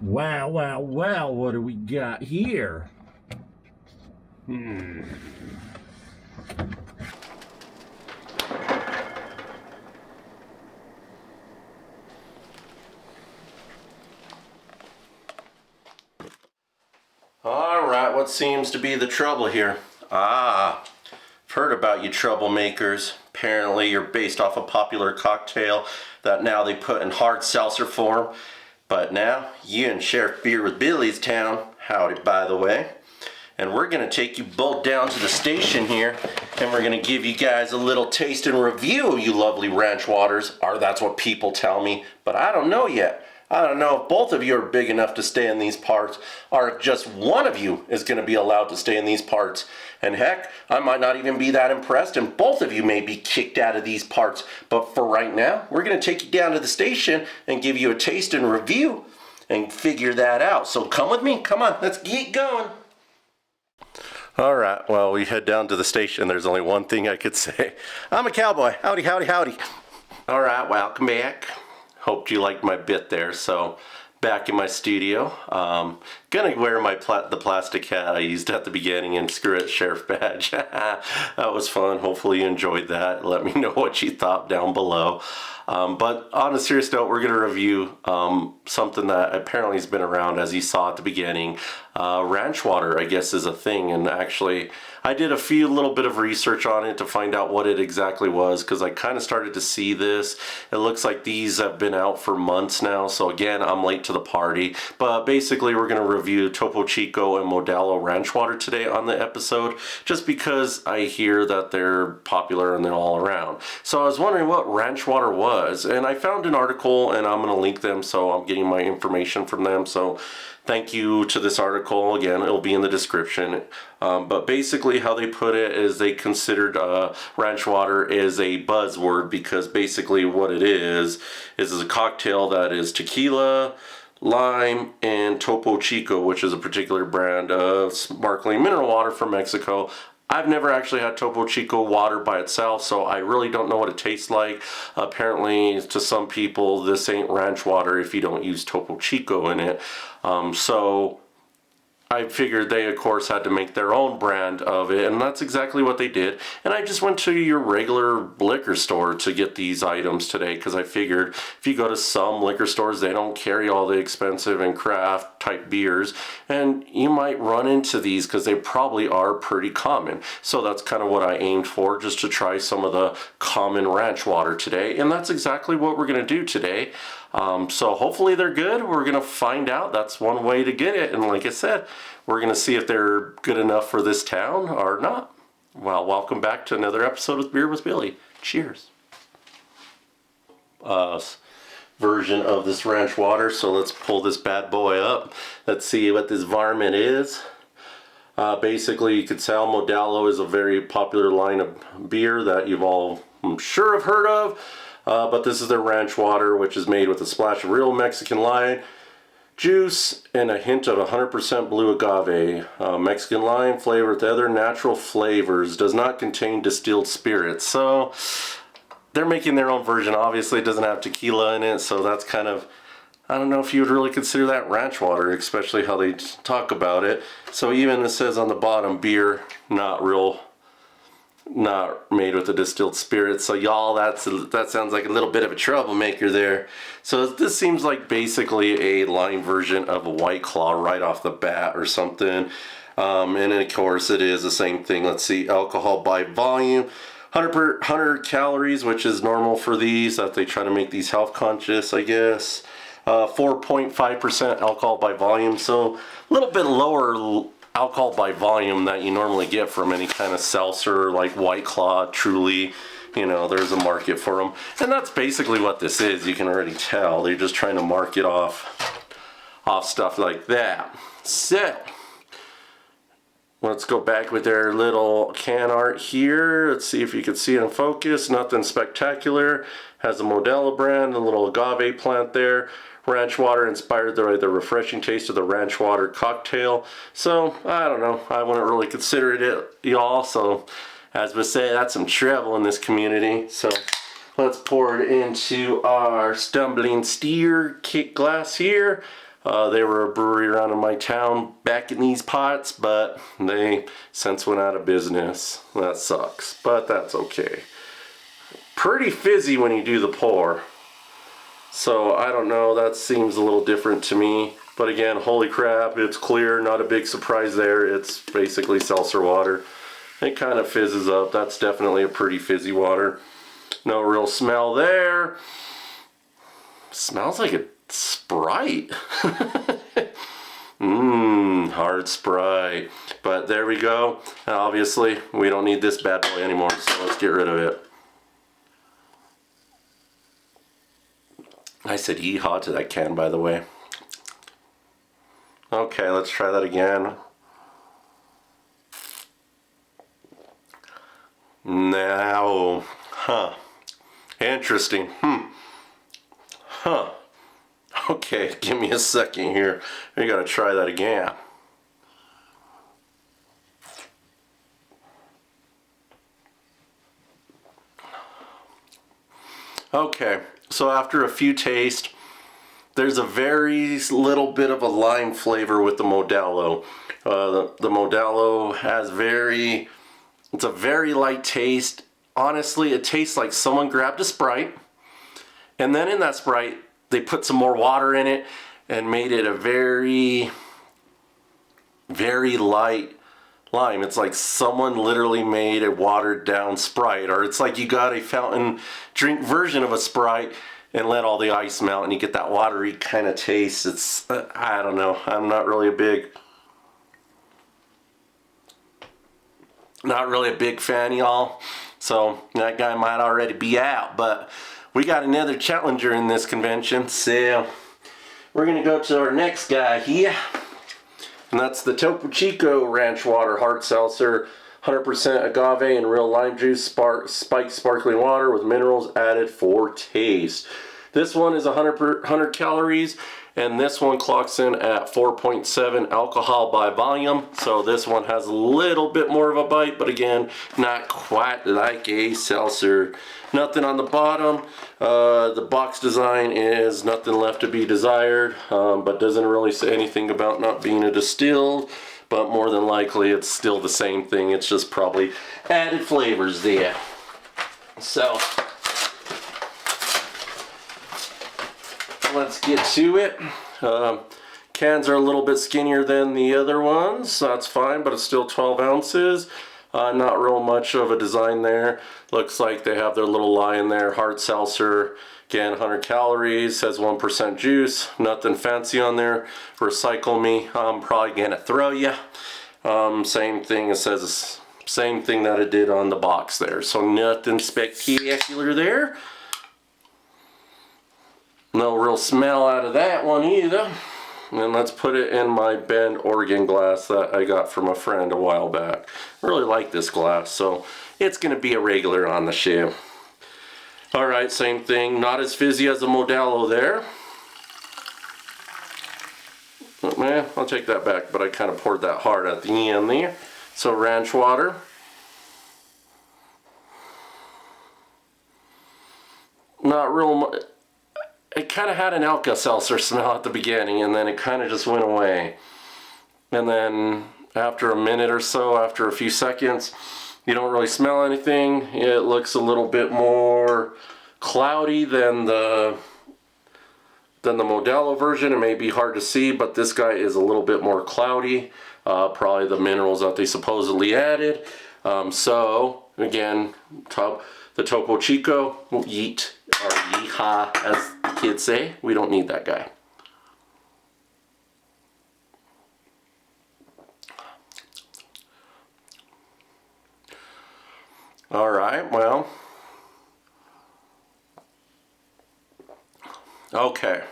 Wow, wow, wow, what do we got here? Alright, what seems to be the trouble here? I've heard about you troublemakers. Apparently you're based off a popular cocktail that now they put in hard seltzer form. But now, you and Sheriff Beer with Billy's town. Howdy, by the way. And we're going to take you both down to the station here, and we're going to give you guys a little taste and review of you lovely ranch waters, or that's what people tell me, but I don't know yet. I don't know if both of you are big enough to stay in these parts, or if just one of you is going to be allowed to stay in these parts. And heck, I might not even be that impressed, and both of you may be kicked out of these parts. But for right now, we're going to take you down to the station and give you a taste and review and figure that out. So come with me. Come on, let's get going. Alright, well, we head down to the station. There's only one thing I could say. I'm a cowboy. Howdy, howdy, howdy. Alright, welcome back. Hoped you liked my bit there. So, back in my studio. Gonna wear the plastic hat I used at the beginning and screw it, Sheriff badge. That was fun. Hopefully you enjoyed that. Let me know what you thought down below. But on a serious note, we're going to review something that apparently has been around, as you saw at the beginning. Ranch water, I guess, is a thing, and actually I did a little bit of research on it to find out what it exactly was, because I kind of started to see this. It looks like these have been out for months now, so again, I'm late to the party. But basically, we're going to review Topo Chico and Modelo ranch water today on the episode, just because I hear that they're popular and they're all around. So I was wondering what ranch water was, and I found an article, and I'm going to link them, so I'm getting my information from them. So thank you to this article. Again, it'll be in the description. But basically how they put it is they considered ranch water is a buzzword, because basically what it is a cocktail that is tequila, lime, and Topo Chico, which is a particular brand of sparkling mineral water from Mexico. I've never actually had Topo Chico water by itself, so I really don't know what it tastes like. Apparently, to some people, this ain't ranch water if you don't use Topo Chico in it. So I figured they, of course, had to make their own brand of it, and that's exactly what they did. And I just went to your regular liquor store to get these items today, because I figured if you go to some liquor stores, they don't carry all the expensive and craft type beers, and you might run into these because they probably are pretty common. So that's kind of what I aimed for, just to try some of the common ranch water today, and that's exactly what we're going to do today. So hopefully they're good. We're going to find out. That's one way to get it. And like I said, we're going to see if they're good enough for this town or not. Well, welcome back to another episode of Beer with Billy. Cheers. Version of this ranch water. So let's pull this bad boy up. Let's see what this varmint is. Basically, you could tell Modelo is a very popular line of beer that you've all, I'm sure, have heard of. But this is their ranch water, which is made with a splash of real Mexican lime juice and a hint of 100% blue agave. Mexican lime flavored with other natural flavors. Does not contain distilled spirits. So they're making their own version. Obviously, it doesn't have tequila in it, so that's kind of, I don't know if you would really consider that ranch water, especially how they talk about it. So even it says on the bottom, beer, not made with a distilled spirit. So y'all, that sounds like a little bit of a troublemaker there. So this seems like basically a lime version of a White Claw right off the bat or something. And then of course it is the same thing. Let's see, alcohol by volume, 100 calories, which is normal for these, that they try to make these health conscious, I guess. 4.5% alcohol by volume, so a little bit lower alcohol by volume that you normally get from any kind of seltzer like White Claw, Truly. You know, there's a market for them, and that's basically what this is. You can already tell they're just trying to market off stuff like that. So let's go back with their little can art here. Let's see if you can see it in focus. Nothing spectacular. Has a Modelo brand, a little agave plant there. Ranch water inspired by the refreshing taste of the ranch water cocktail. So, I don't know. I wouldn't really consider it, y'all. So, as we say, that's some trouble in this community. So, let's pour it into our stumbling steer kick glass here. They were a brewery around in my town back in these pots, but they since went out of business. That sucks, but that's okay. Pretty fizzy when you do the pour. So I don't know, that seems a little different to me. But again, holy crap, it's clear, not a big surprise there. It's basically seltzer water. It kind of fizzes up. That's definitely a pretty fizzy water. No real smell there. Smells like a Sprite. Hard Sprite. But there we go. And obviously, we don't need this bad boy anymore, so let's get rid of it. I said yeehaw to that can, by the way. Okay, let's try that again. Now, interesting. Okay, give me a second here. We gotta try that again. Okay, so after a few tastes, there's a very little bit of a lime flavor with the Modelo. The Modelo has it's a very light taste. Honestly, it tastes like someone grabbed a Sprite, and then in that Sprite, they put some more water in it and made it a very, very light lime. It's like someone literally made a watered down Sprite, or it's like you got a fountain drink version of a Sprite and let all the ice melt and you get that watery kind of taste. It's, I don't know, I'm not really a big fan, y'all. So that guy might already be out, but we got another challenger in this convention, so we're gonna go to our next guy here, and that's the Topo Chico Ranch Water Hard Seltzer, 100% agave and real lime juice, spiked sparkling water with minerals added for taste. This one is 100 calories, and this one clocks in at 4.7 alcohol by volume. So this one has a little bit more of a bite, but again, not quite like a seltzer. Nothing on the bottom. The box design is nothing left to be desired, but doesn't really say anything about not being a distilled. But more than likely, it's still the same thing. It's just probably added flavors there. So let's get to it. Cans are a little bit skinnier than the other ones, so that's fine, but it's still 12 ounces. Not real much of a design there. Looks like they have their little line there. Hard seltzer, again, 100 calories, has 1% juice. Nothing fancy on there. Recycle me, I'm probably gonna throw you. Same thing, it says same thing that it did on the box there. So nothing spectacular there. No real smell out of that one either. And let's put it in my Bend, Oregon glass that I got from a friend a while back. Really like this glass, so it's going to be a regular on the show. Alright, same thing. Not as fizzy as the Modelo there. Oh, man, I'll take that back, but I kind of poured that hard at the end there. So ranch water. Not real much. It kind of had an Alka-Seltzer smell at the beginning, and then it kind of just went away. And then after a minute or so, after a few seconds, you don't really smell anything. It looks a little bit more cloudy than the Modelo version. It may be hard to see, but this guy is a little bit more cloudy. Probably the minerals that they supposedly added. So again, the Topo Chico, yeet, or yeehaw, as the kids say. We don't need that guy. Alright, well. Okay.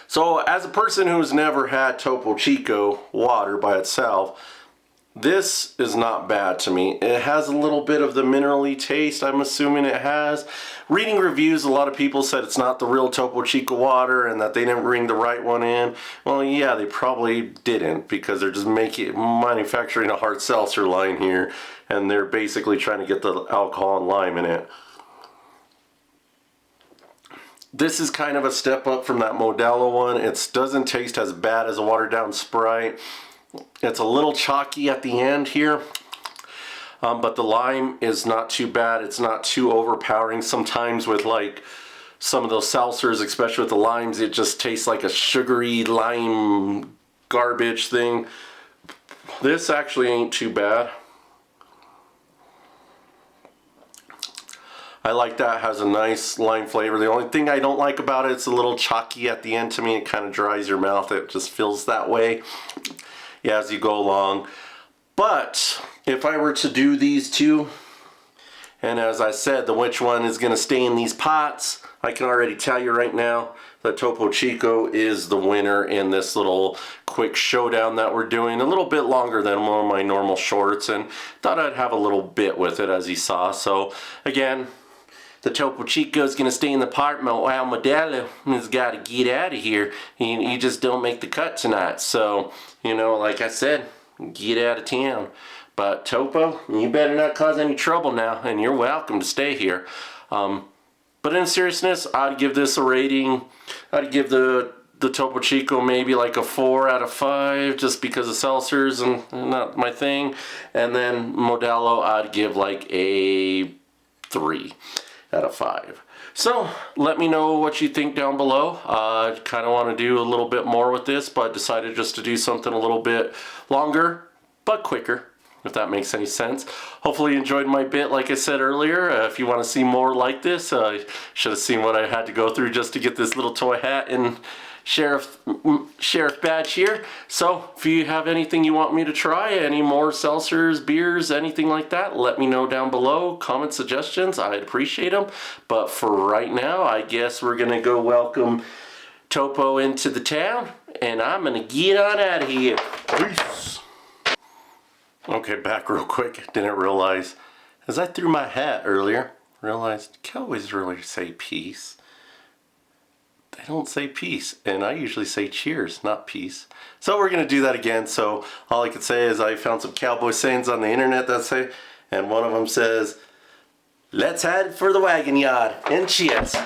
So, as a person who's never had Topo Chico water by itself, this is not bad to me. It has a little bit of the minerally taste, I'm assuming it has. Reading reviews, a lot of people said it's not the real Topo Chico water and that they didn't bring the right one in. Well, yeah, they probably didn't, because they're just manufacturing a hard seltzer line here, and they're basically trying to get the alcohol and lime in it. This is kind of a step up from that Modelo one. It doesn't taste as bad as a watered down Sprite. It's a little chalky at the end here. But the lime is not too bad. It's not too overpowering. Sometimes with like some of those seltzers, especially with the limes, it just tastes like a sugary lime garbage thing. This actually ain't too bad. I like that. It has a nice lime flavor. The only thing I don't like about it, it's a little chalky at the end to me. It kind of dries your mouth. It just feels that way, yeah, as you go along. But if I were to do these two, and as I said, which one is going to stay in these pots, I can already tell you right now that Topo Chico is the winner in this little quick showdown that we're doing. A little bit longer than one of my normal shorts, and thought I'd have a little bit with it, as you saw. So again, the Topo Chico is going to stay in the pot. While Modelo has got to get out of here. He just don't make the cut tonight. So, you know, like I said, get out of town. But Topo, you better not cause any trouble now, and you're welcome to stay here. But in seriousness, I'd give this a rating. I'd give the Topo Chico maybe like a 4 out of 5, just because of seltzers and not my thing. And then Modelo, I'd give like a 3 out of 5. So let me know what you think down below. I kind of want to do a little bit more with this, but decided just to do something a little bit longer but quicker, if that makes any sense. Hopefully you enjoyed my bit. Like I said earlier, if you want to see more like this, should have seen what I had to go through just to get this little toy hat and sheriff badge here. So if you have anything you want me to try, any more seltzers, beers, anything like that, let me know down below. Comment suggestions, I'd appreciate them. But for right now, I guess we're gonna go welcome Topo into the town, and I'm gonna get on out of here. Peace. Okay, back real quick. Didn't realize, as I threw my hat earlier, realized cowboys really say peace. They don't say peace, and I usually say cheers, not peace. So we're gonna do that again. So all I can say is I found some cowboy sayings on the internet that say, and one of them says, "Let's head for the wagon yard," and cheers.